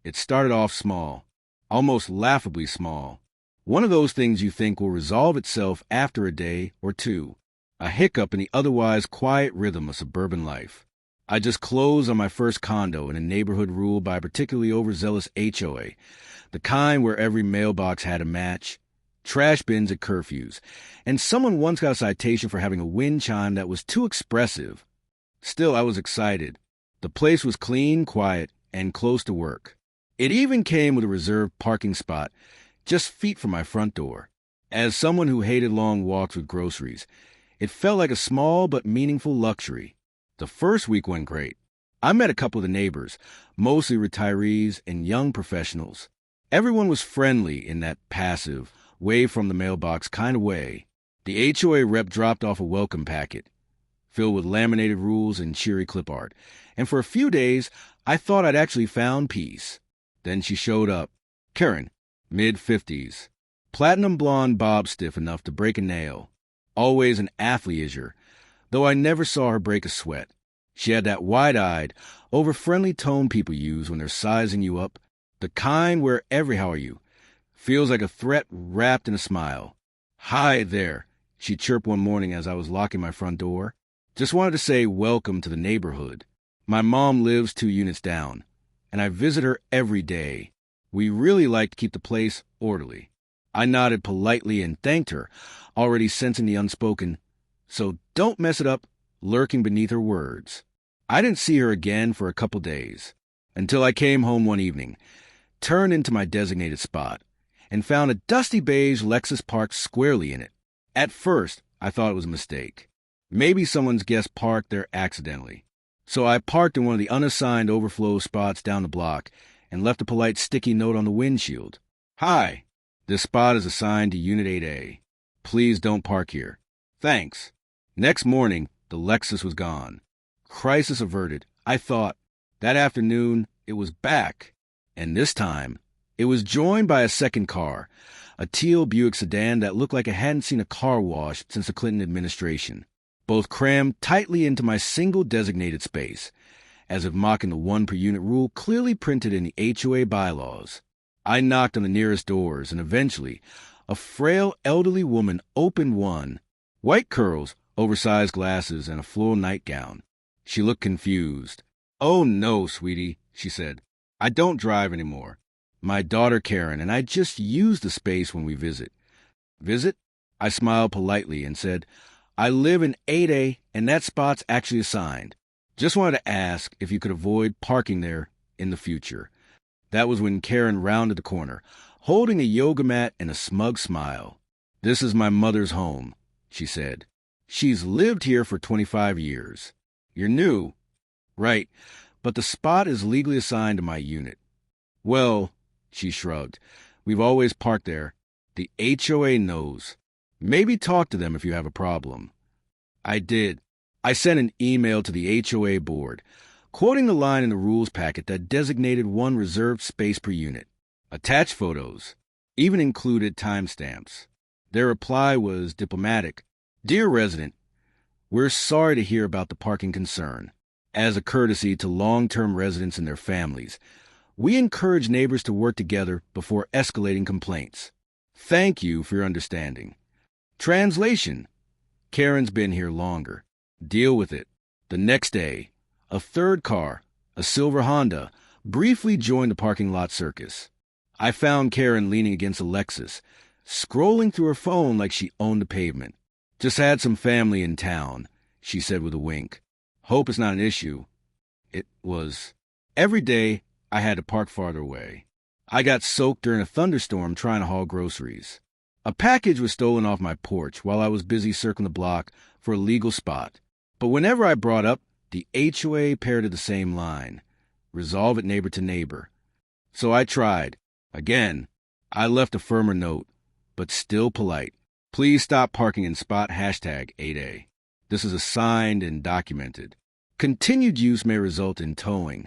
It started off small, almost laughably small. One of those things you think will resolve itself after a day or two. A hiccup in the otherwise quiet rhythm of suburban life. I just closed on my first condo in a neighborhood ruled by a particularly overzealous HOA, the kind where every mailbox had a match, trash bins at curfews, and someone once got a citation for having a wind chime that was too expressive. Still, I was excited. The place was clean, quiet, and close to work. It even came with a reserved parking spot, just feet from my front door. As someone who hated long walks with groceries, it felt like a small but meaningful luxury. The first week went great. I met a couple of the neighbors, mostly retirees and young professionals. Everyone was friendly in that passive, wave from the mailbox kind of way. The HOA rep dropped off a welcome packet, filled with laminated rules and cheery clip art, and for a few days, I thought I'd actually found peace. Then she showed up. Karen, mid-50s, platinum blonde bob stiff enough to break a nail, always an athleisure, though I never saw her break a sweat. She had that wide-eyed, over-friendly tone people use when they're sizing you up, the kind where every "how are you" feels like a threat wrapped in a smile. "Hi there," she chirped one morning as I was locking my front door. "Just wanted to say welcome to the neighborhood. My mom lives 2 units down, and I visit her every day. We really like to keep the place orderly." I nodded politely and thanked her, already sensing the unspoken "so don't mess it up" lurking beneath her words. I didn't see her again for a couple days, until I came home one evening, turned into my designated spot, and found a dusty beige Lexus parked squarely in it. At first, I thought it was a mistake. Maybe someone's guest parked there accidentally. So I parked in one of the unassigned overflow spots down the block and left a polite sticky note on the windshield. "Hi, this spot is assigned to Unit 8A. Please don't park here. Thanks." Next morning, the Lexus was gone. Crisis averted, I thought. That afternoon, it was back. And this time, it was joined by a second car, a teal Buick sedan that looked like it hadn't seen a car wash since the Clinton administration, both crammed tightly into my single designated space, as if mocking the 1-per-unit rule clearly printed in the HOA bylaws. I knocked on the nearest doors, and eventually, a frail elderly woman opened one. White curls, oversized glasses, and a floral nightgown. She looked confused. "Oh no, sweetie," she said. "I don't drive anymore. My daughter Karen and I just use the space when we visit." "Visit?" I smiled politely and said, "I live in 8A and that spot's actually assigned. Just wanted to ask if you could avoid parking there in the future." That was when Karen rounded the corner, holding a yoga mat and a smug smile. "This is my mother's home," she said. "She's lived here for 25 years. You're new." "Right, but the spot is legally assigned to my unit." "Well," she shrugged, "we've always parked there. The HOA knows. Maybe talk to them if you have a problem." I did. I sent an email to the HOA board, quoting the line in the rules packet that designated one reserved space per unit, attached photos, even included timestamps. Their reply was diplomatic. "Dear resident, we're sorry to hear about the parking concern. As a courtesy to long-term residents and their families, we encourage neighbors to work together before escalating complaints. Thank you for your understanding." Translation: Karen's been here longer. Deal with it. The next day, a third car, a silver Honda, briefly joined the parking lot circus. I found Karen leaning against a Lexus, scrolling through her phone like she owned the pavement. "Just had some family in town," she said with a wink. "Hope it's not an issue." It was. Every day, I had to park farther away. I got soaked during a thunderstorm trying to haul groceries. A package was stolen off my porch while I was busy circling the block for a legal spot. But whenever I brought up, the HOA parroted the same line: resolve it neighbor to neighbor. So I tried. Again, I left a firmer note, but still polite. "Please stop parking in spot #8A. This is assigned and documented. Continued use may result in towing."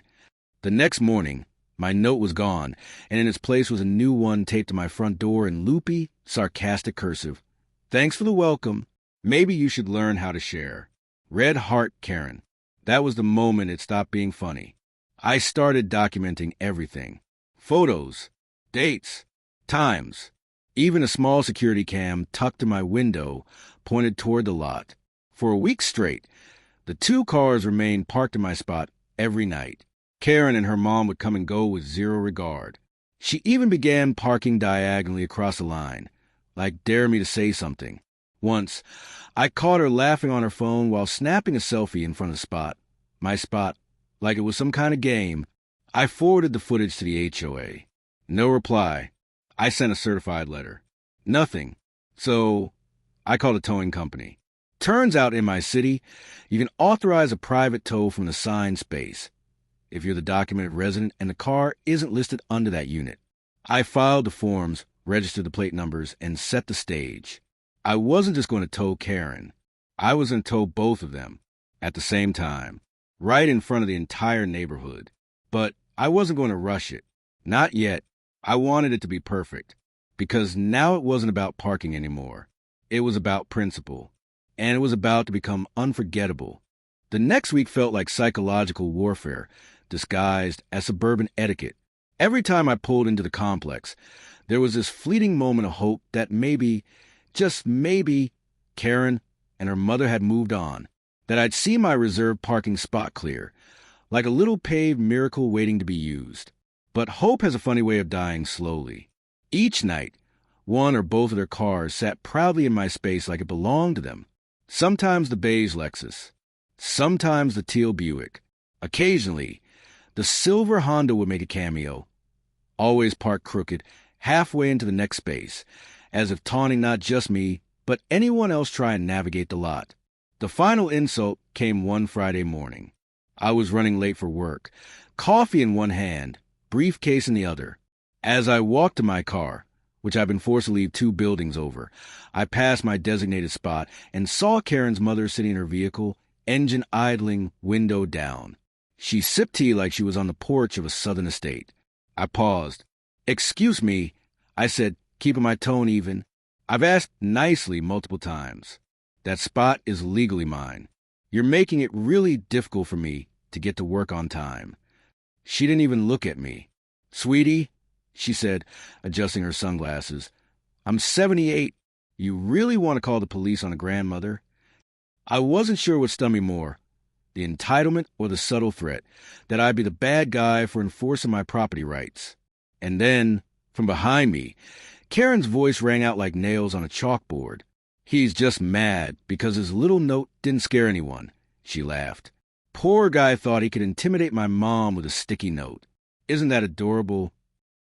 The next morning, my note was gone, and in its place was a new one taped to my front door in loopy, sarcastic cursive. "Thanks for the welcome. Maybe you should learn how to share. Red Heart Karen." That was the moment it stopped being funny. I started documenting everything. Photos, dates, times. Even a small security cam tucked in my window pointed toward the lot. For a week straight, the two cars remained parked in my spot every night. Karen and her mom would come and go with zero regard. She even began parking diagonally across the line, like dare me to say something. Once, I caught her laughing on her phone while snapping a selfie in front of the spot. My spot, like it was some kind of game. I forwarded the footage to the HOA. No reply. I sent a certified letter. Nothing. So, I called a towing company. Turns out in my city, you can authorize a private tow from the assigned space if you're the documented resident and the car isn't listed under that unit. I filed the forms, registered the plate numbers, and set the stage. I wasn't just going to tow Karen. I was going to tow both of them at the same time, right in front of the entire neighborhood. But I wasn't going to rush it. Not yet. I wanted it to be perfect, because now it wasn't about parking anymore. It was about principle, and it was about to become unforgettable. The next week felt like psychological warfare, disguised as suburban etiquette. Every time I pulled into the complex, there was this fleeting moment of hope that maybe, just maybe, Karen and her mother had moved on, that I'd see my reserved parking spot clear, like a little paved miracle waiting to be used. But hope has a funny way of dying slowly. Each night, one or both of their cars sat proudly in my space like it belonged to them. Sometimes the beige Lexus, sometimes the teal Buick. Occasionally, the silver Honda would make a cameo, always parked crooked, halfway into the next space, as if taunting not just me, but anyone else trying to navigate the lot. The final insult came one Friday morning. I was running late for work, coffee in one hand, briefcase in the other. As I walked to my car, which I'd been forced to leave 2 buildings over, I passed my designated spot and saw Karen's mother sitting in her vehicle, engine idling, window down. She sipped tea like she was on the porch of a southern estate. I paused. "Excuse me," I said, keeping my tone even. "I've asked nicely multiple times. That spot is legally mine. You're making it really difficult for me to get to work on time." She didn't even look at me. "Sweetie," she said, adjusting her sunglasses, "I'm 78. You really want to call the police on a grandmother?" I wasn't sure what stung me more, the entitlement or the subtle threat that I'd be the bad guy for enforcing my property rights. And then, from behind me, Karen's voice rang out like nails on a chalkboard. "He's just mad because his little note didn't scare anyone," she laughed. "Poor guy thought he could intimidate my mom with a sticky note. Isn't that adorable?"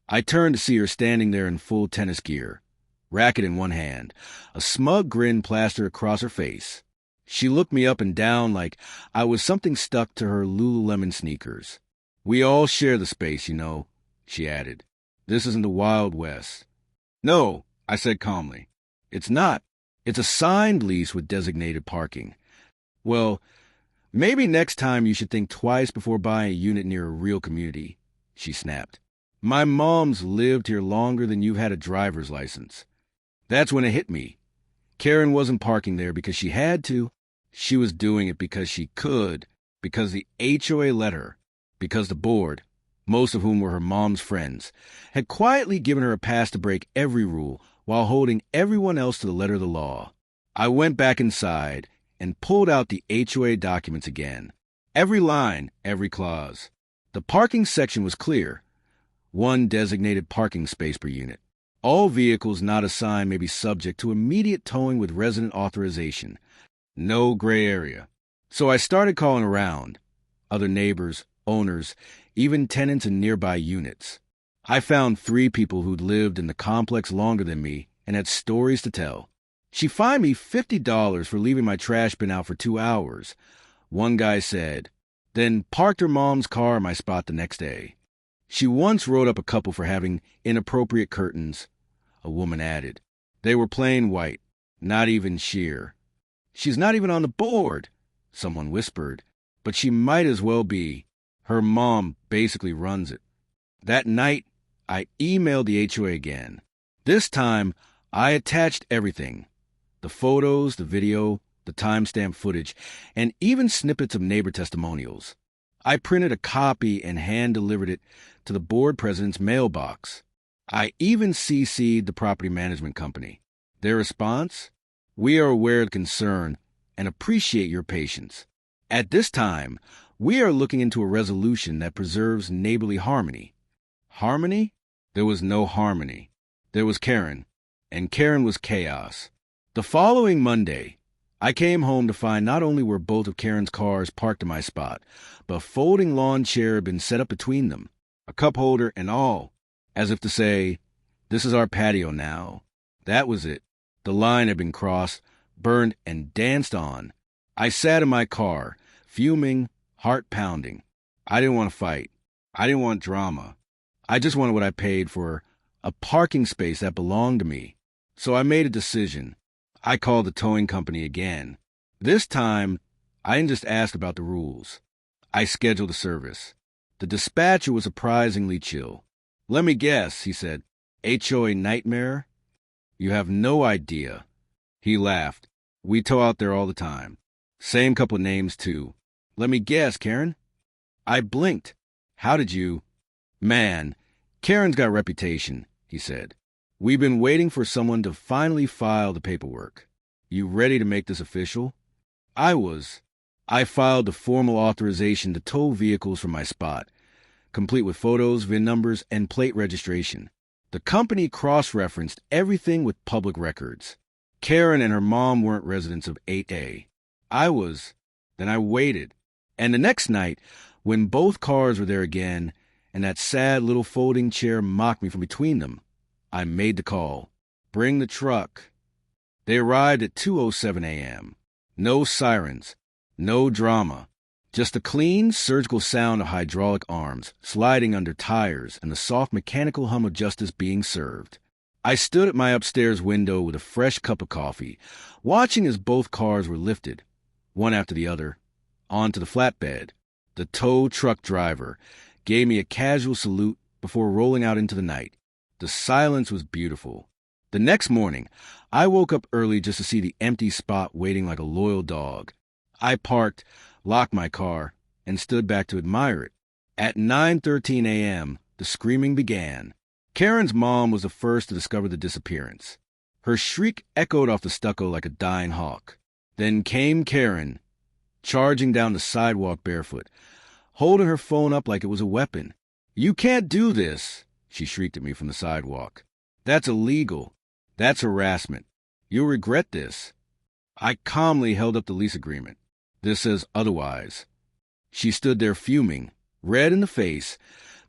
I turned to see her standing there in full tennis gear, racket in one hand, a smug grin plastered across her face. She looked me up and down like I was something stuck to her Lululemon sneakers. "We all share the space, you know," she added. "This isn't the Wild West." "No," I said calmly. "It's not. It's a signed lease with designated parking." "Well, maybe next time you should think twice before buying a unit near a real community," she snapped. "My mom's lived here longer than you've had a driver's license." That's when it hit me. Karen wasn't parking there because she had to. She was doing it because she could, because the HOA let her, because the board, most of whom were her mom's friends, had quietly given her a pass to break every rule while holding everyone else to the letter of the law. I went back inside and pulled out the HOA documents again. Every line, every clause. The parking section was clear. 1 designated parking space per unit. All vehicles not assigned may be subject to immediate towing with resident authorization. No gray area. So I started calling around. Other neighbors, owners, even tenants in nearby units. I found 3 people who'd lived in the complex longer than me and had stories to tell. She fined me $50 for leaving my trash bin out for 2 hours. One guy said, then parked her mom's car in my spot the next day. She once wrote up a couple for having inappropriate curtains. A woman added. They were plain white, not even sheer. "She's not even on the board," someone whispered, "but she might as well be. Her mom basically runs it." That night, I emailed the HOA again. This time, I attached everything. The photos, the video, the timestamp footage, and even snippets of neighbor testimonials. I printed a copy and hand-delivered it to the board president's mailbox. I even CC'd the property management company. Their response? We are aware of the concern and appreciate your patience. At this time, we are looking into a resolution that preserves neighborly harmony. Harmony? There was no harmony. There was Karen, and Karen was chaos. The following Monday, I came home to find not only were both of Karen's cars parked in my spot, but a folding lawn chair had been set up between them, a cup holder and all, as if to say, this is our patio now. That was it. The line had been crossed, burned, and danced on. I sat in my car, fuming, heart pounding. I didn't want to fight. I didn't want drama. I just wanted what I paid for, a parking space that belonged to me. So I made a decision. I called the towing company again. This time, I didn't just ask about the rules. I scheduled a service. The dispatcher was surprisingly chill. Let me guess, he said. HOA nightmare? You have no idea. He laughed. We tow out there all the time. Same couple names, too. Let me guess, Karen? I blinked. How did you? Man, Karen's got a reputation, he said. We've been waiting for someone to finally file the paperwork. You ready to make this official? I was. I filed the formal authorization to tow vehicles from my spot, complete with photos, VIN numbers, and plate registration. The company cross-referenced everything with public records. Karen and her mom weren't residents of 8A. I was. Then I waited. And the next night, when both cars were there again, and that sad little folding chair mocked me from between them, I made the call. Bring the truck. They arrived at 2:07 a.m. No sirens, no drama. Just the clean, surgical sound of hydraulic arms sliding under tires and the soft mechanical hum of justice being served. I stood at my upstairs window with a fresh cup of coffee, watching as both cars were lifted, one after the other, onto the flatbed. The tow truck driver gave me a casual salute before rolling out into the night. The silence was beautiful. The next morning, I woke up early just to see the empty spot waiting like a loyal dog. I parked, locked my car, and stood back to admire it. At 9:13 a.m., the screaming began. Karen's mom was the first to discover the disappearance. Her shriek echoed off the stucco like a dying hawk. Then came Karen, charging down the sidewalk barefoot, holding her phone up like it was a weapon. You can't do this, she shrieked at me from the sidewalk. That's illegal. That's harassment. You'll regret this. I calmly held up the lease agreement. This says otherwise. She stood there fuming, red in the face,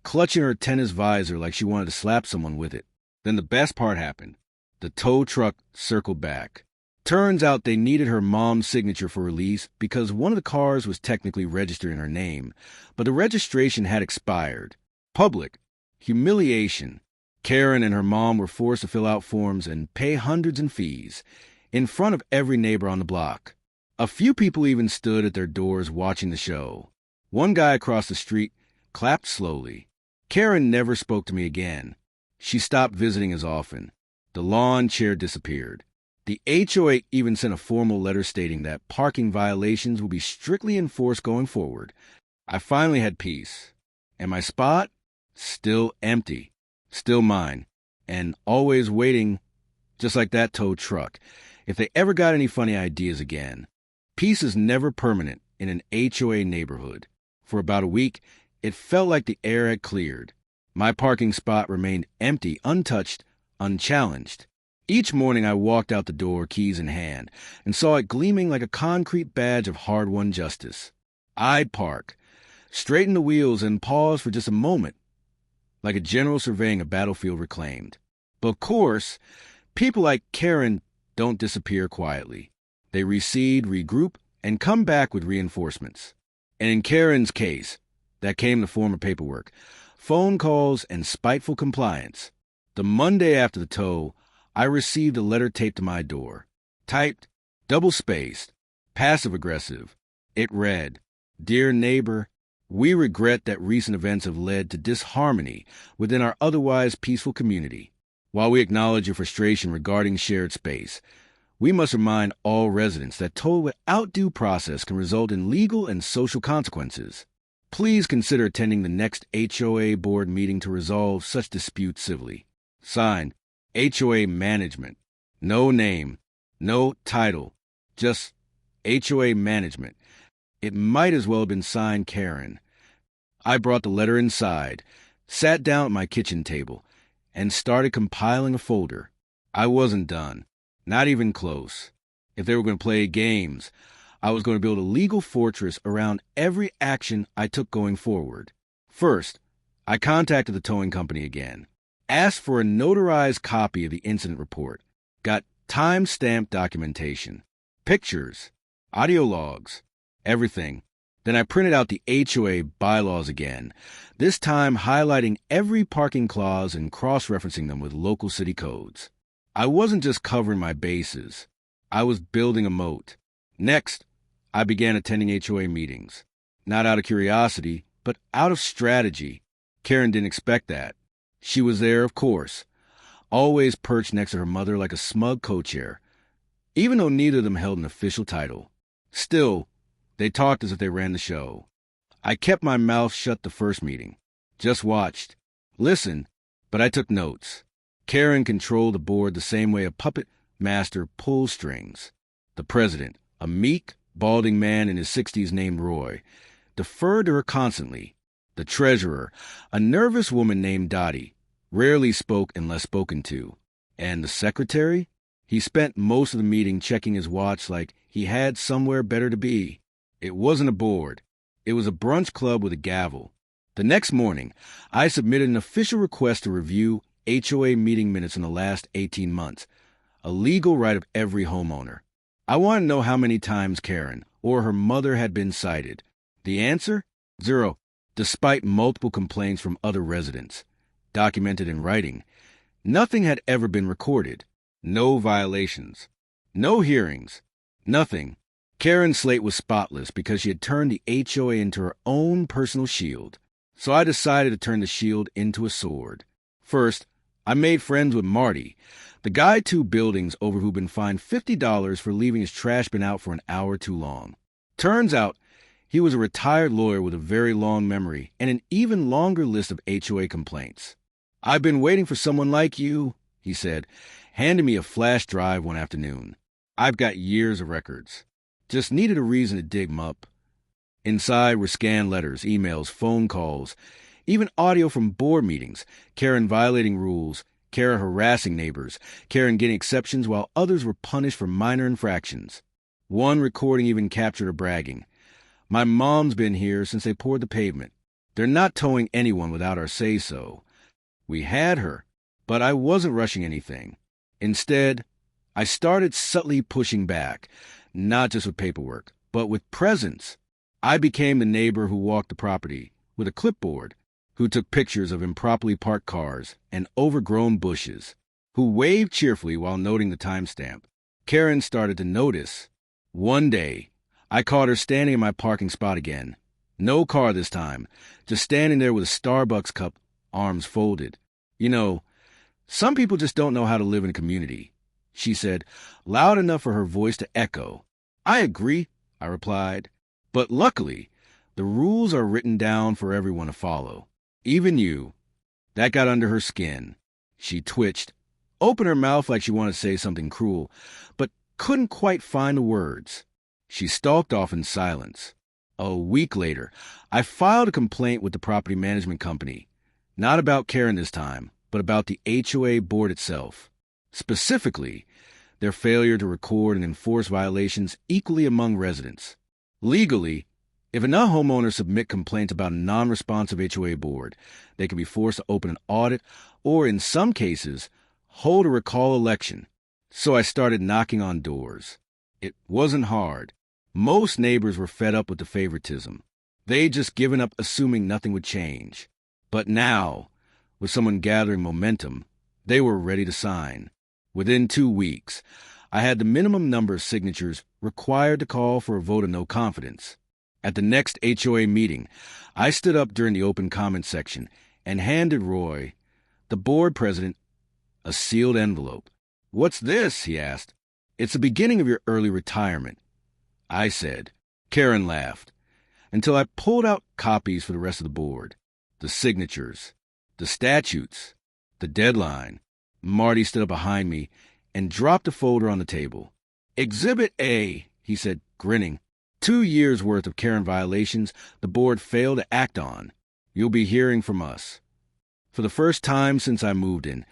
clutching her tennis visor like she wanted to slap someone with it. Then the best part happened. The tow truck circled back. Turns out they needed her mom's signature for release because one of the cars was technically registered in her name, but the registration had expired. Public humiliation. Karen and her mom were forced to fill out forms and pay hundreds in fees in front of every neighbor on the block. A few people even stood at their doors watching the show. One guy across the street clapped slowly. Karen never spoke to me again. She stopped visiting as often. The lawn chair disappeared. The HOA even sent a formal letter stating that parking violations will be strictly enforced going forward. I finally had peace. And my spot? Still empty. Still mine. And always waiting, just like that tow truck, if they ever got any funny ideas again. Peace is never permanent in an HOA neighborhood. For about a week, it felt like the air had cleared. My parking spot remained empty, untouched, unchallenged. Each morning I walked out the door, keys in hand, and saw it gleaming like a concrete badge of hard-won justice. I'd park, straighten the wheels, and pause for just a moment, like a general surveying a battlefield reclaimed. But of course, people like Karen don't disappear quietly. They recede, regroup, and come back with reinforcements. And in Karen's case, that came in the form of paperwork, phone calls, and spiteful compliance. The Monday after the tow, I received a letter taped to my door. Typed, double-spaced, passive-aggressive. It read, Dear neighbor, we regret that recent events have led to disharmony within our otherwise peaceful community. While we acknowledge your frustration regarding shared space, we must remind all residents that tow without due process can result in legal and social consequences. Please consider attending the next HOA board meeting to resolve such dispute civilly. Signed, HOA Management. No name, no title, just HOA Management. It might as well have been signed Karen. I brought the letter inside, sat down at my kitchen table, and started compiling a folder. I wasn't done. Not even close. If they were going to play games, I was going to build a legal fortress around every action I took going forward. First, I contacted the towing company again, asked for a notarized copy of the incident report, got time-stamped documentation, pictures, audio logs, everything. Then I printed out the HOA bylaws again, this time highlighting every parking clause and cross-referencing them with local city codes. I wasn't just covering my bases. I was building a moat. Next, I began attending HOA meetings. Not out of curiosity, but out of strategy. Karen didn't expect that. She was there, of course, always perched next to her mother like a smug co-chair, even though neither of them held an official title. Still, they talked as if they ran the show. I kept my mouth shut the first meeting. Just watched. Listened, but I took notes. Karen controlled the board the same way a puppet master pulls strings. The president, a meek, balding man in his 60s named Roy, deferred to her constantly. The treasurer, a nervous woman named Dottie, rarely spoke unless spoken to. And the secretary? He spent most of the meeting checking his watch like he had somewhere better to be. It wasn't a board. It was a brunch club with a gavel. The next morning, I submitted an official request to review HOA meeting minutes in the last 18 months, a legal right of every homeowner. I wanted to know how many times Karen or her mother had been cited. The answer? 0, despite multiple complaints from other residents. Documented in writing. Nothing had ever been recorded. No violations. No hearings. Nothing. Karen's slate was spotless because she had turned the HOA into her own personal shield. So I decided to turn the shield into a sword. First, I made friends with Marty, the guy 2 buildings over who'd been fined $50 for leaving his trash bin out for an hour too long. Turns out, he was a retired lawyer with a very long memory and an even longer list of HOA complaints. "I've been waiting for someone like you," he said, handing me a flash drive one afternoon. "I've got years of records. Just needed a reason to dig 'em up." Inside were scanned letters, emails, phone calls, even audio from board meetings, Karen violating rules, Karen harassing neighbors, Karen getting exceptions while others were punished for minor infractions. One recording even captured her bragging. "My mom's been here since they poured the pavement. They're not towing anyone without our say-so." We had her, but I wasn't rushing anything. Instead, I started subtly pushing back, not just with paperwork, but with presence. I became the neighbor who walked the property with a clipboard, who took pictures of improperly parked cars and overgrown bushes, who waved cheerfully while noting the timestamp. Karen started to notice. One day, I caught her standing in my parking spot again. No car this time, just standing there with a Starbucks cup, arms folded. "You know, some people just don't know how to live in a community," she said, loud enough for her voice to echo. "I agree," I replied. "But luckily, the rules are written down for everyone to follow. Even you." That got under her skin. She twitched, opened her mouth like she wanted to say something cruel, but couldn't quite find the words. She stalked off in silence. A week later, I filed a complaint with the property management company. Not about Karen this time, but about the HOA board itself. Specifically, their failure to record and enforce violations equally among residents. Legally, if enough homeowners submit complaints about a non-responsive HOA board, they can be forced to open an audit or, in some cases, hold a recall election. So I started knocking on doors. It wasn't hard. Most neighbors were fed up with the favoritism. They'd just given up assuming nothing would change. But now, with someone gathering momentum, they were ready to sign. Within 2 weeks, I had the minimum number of signatures required to call for a vote of no confidence. At the next HOA meeting, I stood up during the open comment section and handed Roy, the board president, a sealed envelope. "What's this?" he asked. "It's the beginning of your early retirement," I said. Karen laughed. until I pulled out copies for the rest of the board. The signatures, the statutes, the deadline. Marty stood up behind me and dropped a folder on the table. Exhibit A, he said, grinning. 2 years' worth of Karen violations the board failed to act on. You'll be hearing from us. For the first time since I moved in,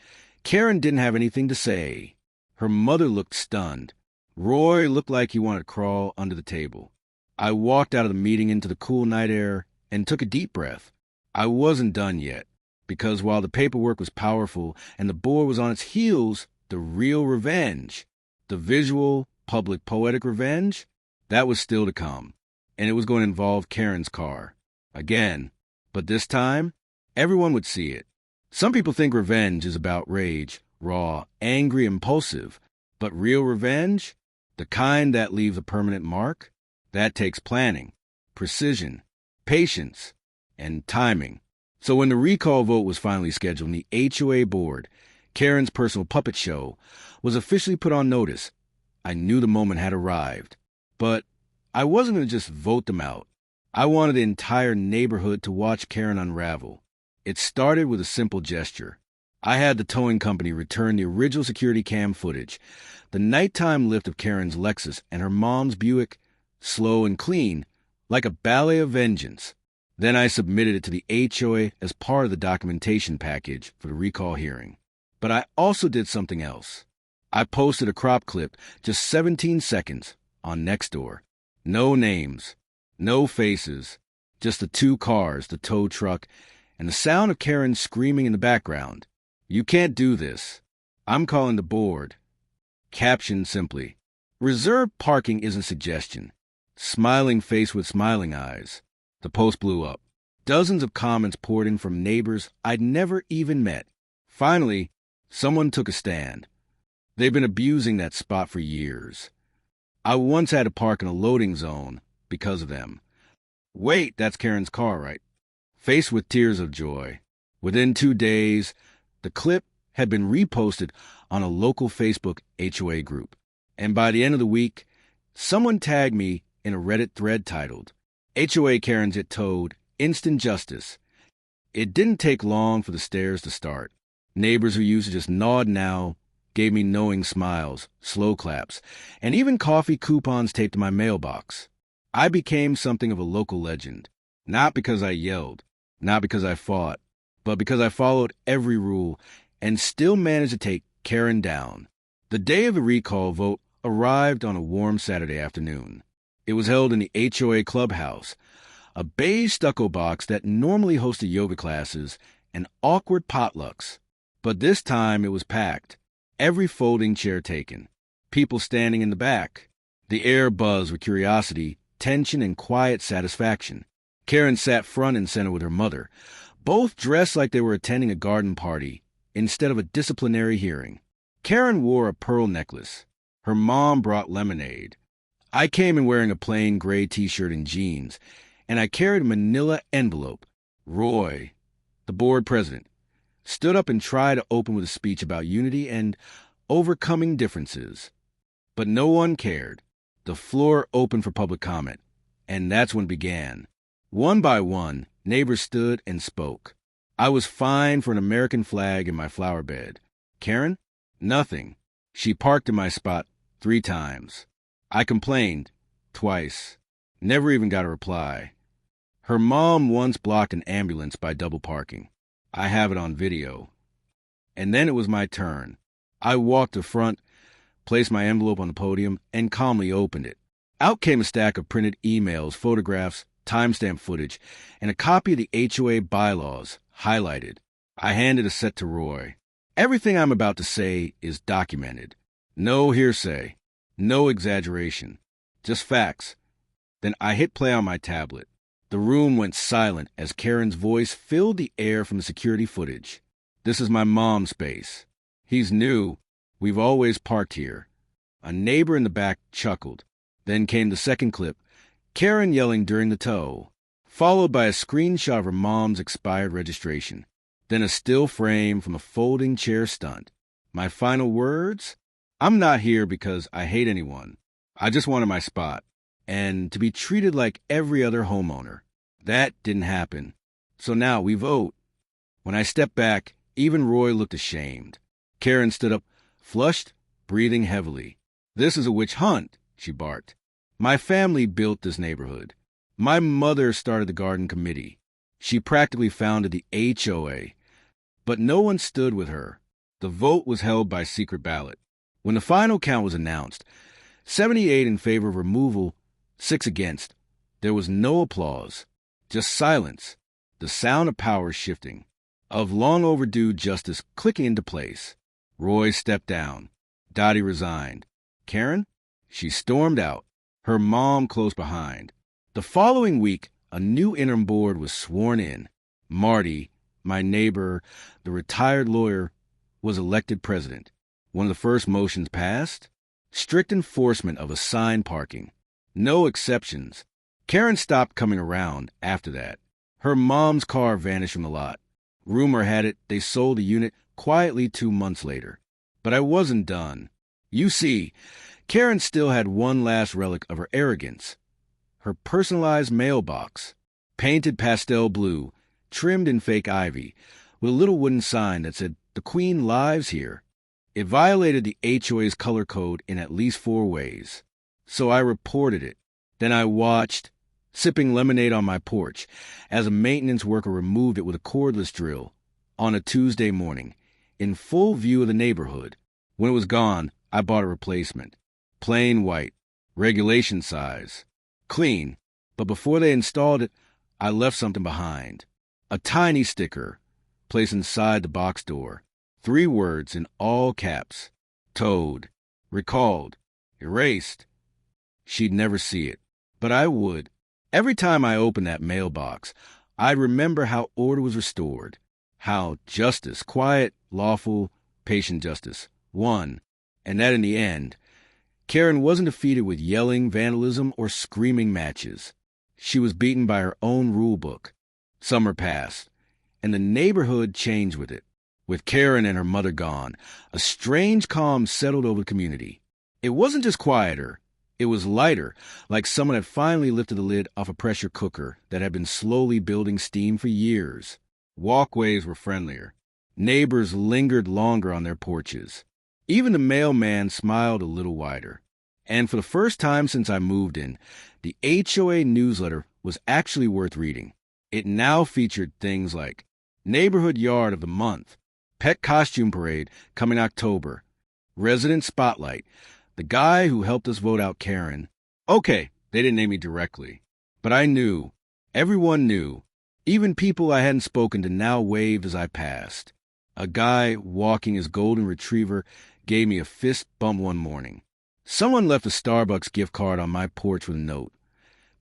Karen didn't have anything to say. Her mother looked stunned. Roy looked like he wanted to crawl under the table. I walked out of the meeting into the cool night air and took a deep breath. I wasn't done yet, because while the paperwork was powerful and the board was on its heels, the real revenge, the visual, public, poetic revenge, that was still to come. And it was going to involve Karen's car. Again. But this time, everyone would see it. Some people think revenge is about rage, raw, angry, impulsive. But real revenge, the kind that leaves a permanent mark, that takes planning, precision, patience, and timing. So when the recall vote was finally scheduled, the HOA board, Karen's personal puppet show, was officially put on notice. I knew the moment had arrived. But I wasn't going to just vote them out. I wanted the entire neighborhood to watch Karen unravel. It started with a simple gesture. I had the towing company return the original security cam footage, the nighttime lift of Karen's Lexus and her mom's Buick, slow and clean, like a ballet of vengeance. Then I submitted it to the HOA as part of the documentation package for the recall hearing. But I also did something else. I posted a crop clip, just 17 seconds, on Nextdoor. No names, no faces, just the 2 cars, the tow truck, and the sound of Karen screaming in the background. You can't do this. I'm calling the board. Captioned simply, reserved parking isn't suggestion. Smiling face with smiling eyes. The post blew up. Dozens of comments poured in from neighbors I'd never even met. Finally, someone took a stand. They've been abusing that spot for years. I once had to park in a loading zone because of them. Wait, that's Karen's car, right? Faced with tears of joy. Within 2 days, the clip had been reposted on a local Facebook HOA group. And by the end of the week, someone tagged me in a Reddit thread titled, HOA Karen's Get Towed, Instant Justice. It didn't take long for the stares to start. Neighbors who used to just nod now gave me knowing smiles, slow claps, and even coffee coupons taped to my mailbox. I became something of a local legend, not because I yelled, not because I fought, but because I followed every rule and still managed to take Karen down. The day of the recall vote arrived on a warm Saturday afternoon. It was held in the HOA clubhouse, a beige stucco box that normally hosted yoga classes and awkward potlucks. But this time it was packed, every folding chair taken, people standing in the back. The air buzzed with curiosity, tension, and quiet satisfaction. Karen sat front and center with her mother, both dressed like they were attending a garden party instead of a disciplinary hearing. Karen wore a pearl necklace. Her mom brought lemonade. I came in wearing a plain gray t-shirt and jeans, and I carried a manila envelope. Roy, the board president, stood up and tried to open with a speech about unity and overcoming differences. But no one cared. The floor opened for public comment, and that's when it began. One by one, neighbors stood and spoke. I was fined for an American flag in my flower bed. Karen? Nothing. She parked in my spot 3 times. I complained, twice. Never even got a reply. Her mom once blocked an ambulance by double parking. I have it on video. And then it was my turn. I walked to front, placed my envelope on the podium, and calmly opened it. Out came a stack of printed emails, photographs, timestamp footage, and a copy of the HOA bylaws, highlighted. I handed a set to Roy. Everything I'm about to say is documented. No hearsay. No exaggeration. Just facts. Then I hit play on my tablet. The room went silent as Karen's voice filled the air from the security footage. This is my mom's space. He's new. We've always parked here. A neighbor in the back chuckled. Then came the second clip, Karen yelling during the tow, followed by a screenshot of her mom's expired registration. Then a still frame from a folding chair stunt. My final words? I'm not here because I hate anyone. I just wanted my spot. and to be treated like every other homeowner. That didn't happen. So now we vote. When I stepped back, even Roy looked ashamed. Karen stood up, flushed, breathing heavily. "This is a witch hunt," she barked. "My family built this neighborhood. My mother started the garden committee. She practically founded the HOA. But no one stood with her. The vote was held by secret ballot. When the final count was announced, 78 in favor of removal, 6 against. There was no applause, just silence, the sound of power shifting, of long overdue justice clicking into place. Roy stepped down. Dottie resigned. Karen? She stormed out, her mom close behind. The following week, a new interim board was sworn in. Marty, my neighbor, the retired lawyer, was elected president. One of the first motions passed: strict enforcement of assigned parking. No exceptions. Karen stopped coming around after that. Her mom's car vanished from the lot. Rumor had it they sold the unit quietly 2 months later. But I wasn't done. You see, Karen still had one last relic of her arrogance. Her personalized mailbox, painted pastel blue, trimmed in fake ivy, with a little wooden sign that said, "The Queen lives here." It violated the HOA's color code in at least 4 ways. So I reported it. Then I watched, sipping lemonade on my porch, as a maintenance worker removed it with a cordless drill on a Tuesday morning, in full view of the neighborhood. When it was gone, I bought a replacement. Plain white, regulation size, clean. But before they installed it, I left something behind. A tiny sticker placed inside the box door. 3 words in all caps: towed, recalled, erased. She'd never see it, but I would. Every time I opened that mailbox, I'd remember how order was restored, how justice, quiet, lawful, patient justice, won, and that in the end, Karen wasn't defeated with yelling, vandalism, or screaming matches. She was beaten by her own rule book. Summer passed, and the neighborhood changed with it. With Karen and her mother gone, a strange calm settled over the community. It wasn't just quieter. It was lighter, like someone had finally lifted the lid off a pressure cooker that had been slowly building steam for years. Walkways were friendlier. Neighbors lingered longer on their porches. Even the mailman smiled a little wider. And for the first time since I moved in, the HOA newsletter was actually worth reading. It now featured things like Neighborhood Yard of the Month, Pet Costume Parade coming October, Resident Spotlight, the guy who helped us vote out Karen. Okay, they didn't name me directly, but I knew. Everyone knew. Even people I hadn't spoken to now waved as I passed. A guy walking his golden retriever gave me a fist bump one morning. Someone left a Starbucks gift card on my porch with a note.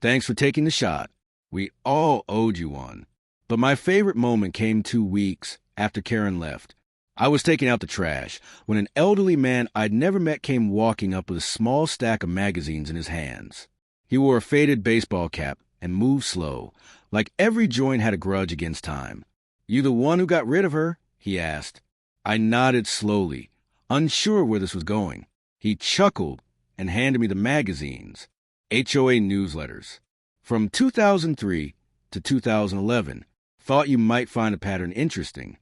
"Thanks for taking the shot. We all owed you one." But my favorite moment came 2 weeks after Karen left. I was taking out the trash when an elderly man I'd never met came walking up with a small stack of magazines in his hands. He wore a faded baseball cap and moved slow, like every joint had a grudge against time. "You the one who got rid of her?" he asked. I nodded slowly, unsure where this was going. He chuckled and handed me the magazines, HOA newsletters. From 2003 to 2011, thought you might find a pattern interesting.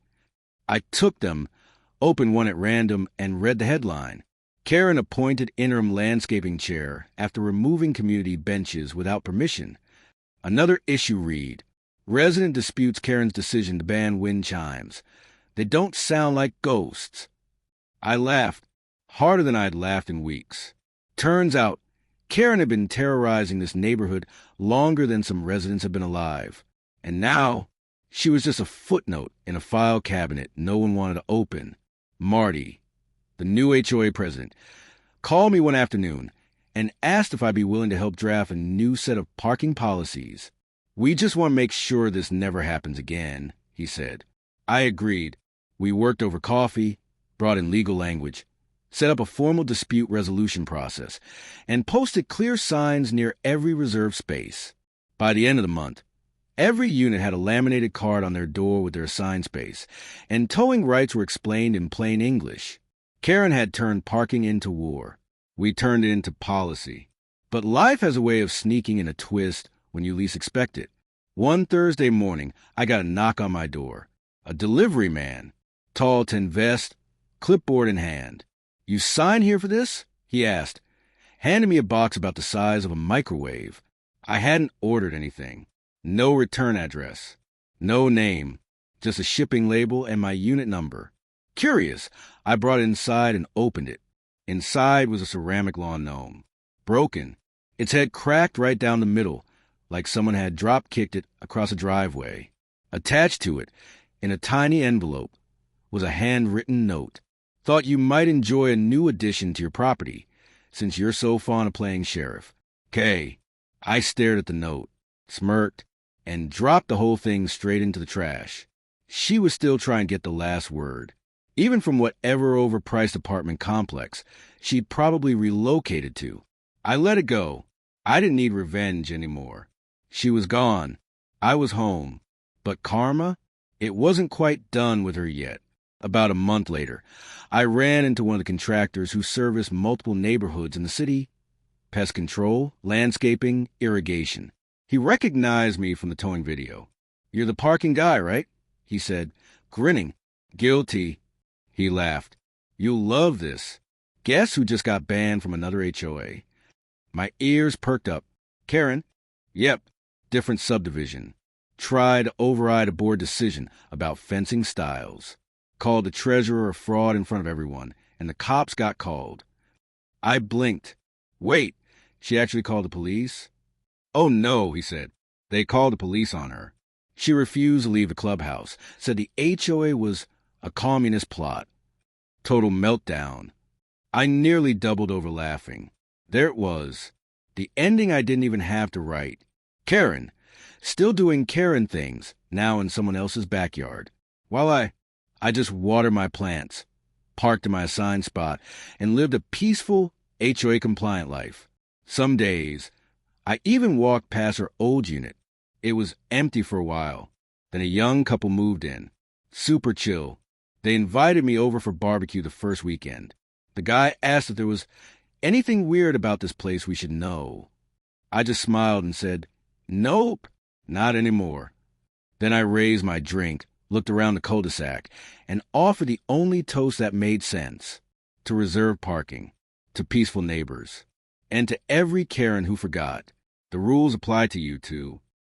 I took them, opened one at random, and read the headline. Karen appointed interim landscaping chair after removing community benches without permission. Another issue read: resident disputes Karen's decision to ban wind chimes. They don't sound like ghosts. I laughed, harder than I'd laughed in weeks. Turns out, Karen had been terrorizing this neighborhood longer than some residents had been alive. And now, she was just a footnote in a file cabinet no one wanted to open. Marty, the new HOA president, called me one afternoon and asked if I'd be willing to help draft a new set of parking policies. "We just want to make sure this never happens again," he said. I agreed. We worked over coffee, brought in legal language, set up a formal dispute resolution process, and posted clear signs near every reserved space. By the end of the month, every unit had a laminated card on their door with their assigned space, and towing rights were explained in plain English. Karen had turned parking into war. We turned it into policy. But life has a way of sneaking in a twist when you least expect it. One Thursday morning, I got a knock on my door. A delivery man, tall tin vest, clipboard in hand. "You sign here for this?" he asked, handing me a box about the size of a microwave. I hadn't ordered anything. No return address. No name. Just a shipping label and my unit number. Curious, I brought it inside and opened it. Inside was a ceramic lawn gnome. Broken. Its head cracked right down the middle, like someone had drop-kicked it across a driveway. Attached to it, in a tiny envelope, was a handwritten note. "Thought you might enjoy a new addition to your property, since you're so fond of playing sheriff. Kay." I stared at the note, smirked, and dropped the whole thing straight into the trash. She was still trying to get the last word. Even from whatever overpriced apartment complex she'd probably relocated to. I let it go. I didn't need revenge anymore. She was gone. I was home. But karma? It wasn't quite done with her yet. About a month later, I ran into one of the contractors who serviced multiple neighborhoods in the city. Pest control, landscaping, irrigation. He recognized me from the towing video. "You're the parking guy, right?" he said, grinning. "Guilty." He laughed. "You'll love this. Guess who just got banned from another HOA? My ears perked up. "Karen?" "Yep, different subdivision. Tried to override a board decision about fencing styles. Called the treasurer a fraud in front of everyone, and the cops got called." I blinked. "Wait, she actually called the police?" "Oh no," he said. "They called the police on her. She refused to leave the clubhouse, said the HOA was a communist plot. Total meltdown." I nearly doubled over laughing. There it was. The ending I didn't even have to write. Karen. Still doing Karen things, now in someone else's backyard. While I just watered my plants, parked in my assigned spot, and lived a peaceful, HOA-compliant life. Some days, I even walked past her old unit. It was empty for a while. Then a young couple moved in. Super chill. They invited me over for barbecue the first weekend. The guy asked if there was anything weird about this place we should know. I just smiled and said, "Nope, not anymore." Then I raised my drink, looked around the cul-de-sac, and offered the only toast that made sense. To reserve parking, to peaceful neighbors, and to every Karen who forgot. The rules apply to you too.